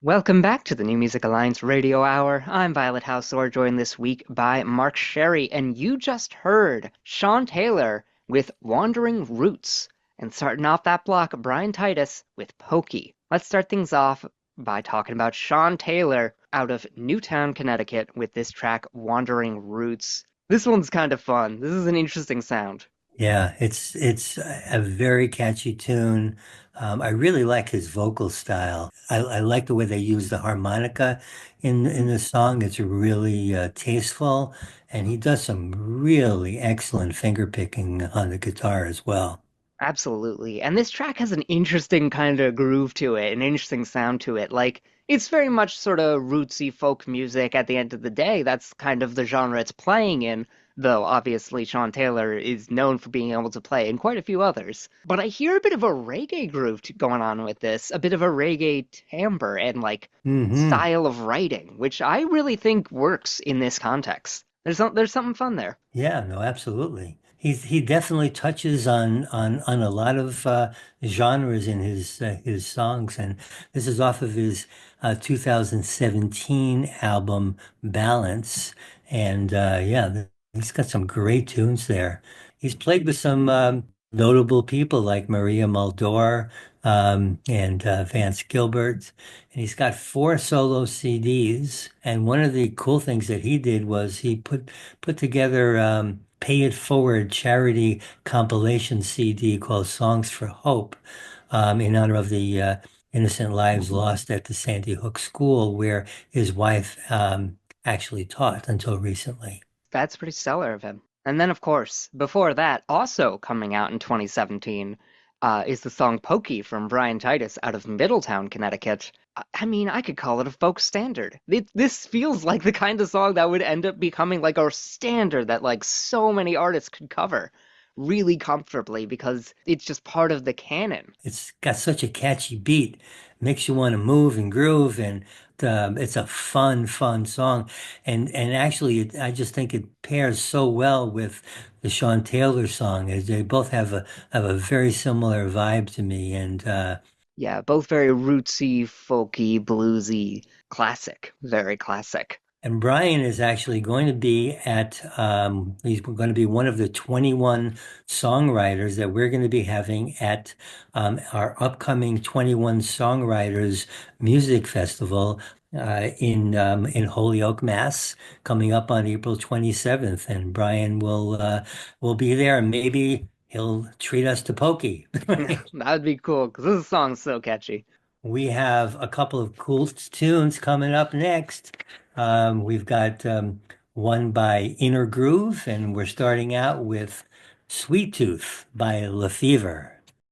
Welcome back to the New Music Alliance Radio Hour. I'm Violet Hausthor, joined this week by Mark Sherry, and you just heard Shawn Taylor with Wandering Roots. And starting off that block, Bryan Titus with Pokey. Let's start things off by talking about Shawn Taylor out of Newtown, Connecticut with this track, Wandering Roots. This one's kind of fun. This is an interesting sound. Yeah, it's a very catchy tune. I really like his vocal style. I like the way they use the harmonica in the song. It's really tasteful, and he does some really excellent finger picking on the guitar as well. Absolutely. And this track has an interesting kind of groove to it, an interesting sound to it. Like, it's very much sort of rootsy folk music at the end of the day. That's kind of the genre it's playing in, though obviously Shawn Taylor is known for being able to play in quite a few others. But I hear a bit of a reggae groove going on with this, a bit of a reggae timbre and like Hmm. style of writing, which I really think works in this context. There's something fun there. Yeah, no, absolutely. He definitely touches on a lot of genres in his songs, and this is off of his 2017 album Balance, and he's got some great tunes there. He's played with some notable people like Maria Muldaur and Vance Gilbert, and he's got four solo CDs. And one of the cool things that he did was he put together Pay It Forward charity compilation CD called Songs for Hope in honor of the innocent lives lost at the Sandy Hook School where his wife actually taught until recently. That's pretty stellar of him. And then, of course, before that, also coming out in 2017, is the song Pokey from Bryan Titus out of Middletown, Connecticut. I mean, I could call it a folk standard. This feels like the kind of song that would end up becoming like a standard that like so many artists could cover really comfortably because it's just part of the canon. It's got such a catchy beat, makes you want to move and groove, and it's a fun song. And actually, I just think it pairs so well with the Shawn Taylor song, as they both have a very similar vibe to me. And Yeah, both very rootsy, folky, bluesy, classic, very classic. And Brian is actually going to be he's going to be one of the 21 songwriters that we're going to be having at our upcoming 21 Songwriters Music Festival in Holyoke, Mass, coming up on April 27th. And Brian will be there, and maybe he'll treat us to pokey. That'd be cool because this song's so catchy. We have a couple of cool tunes coming up next. We've got one by Inner Groove, and we're starting out with Sweet Tooth by LeFever.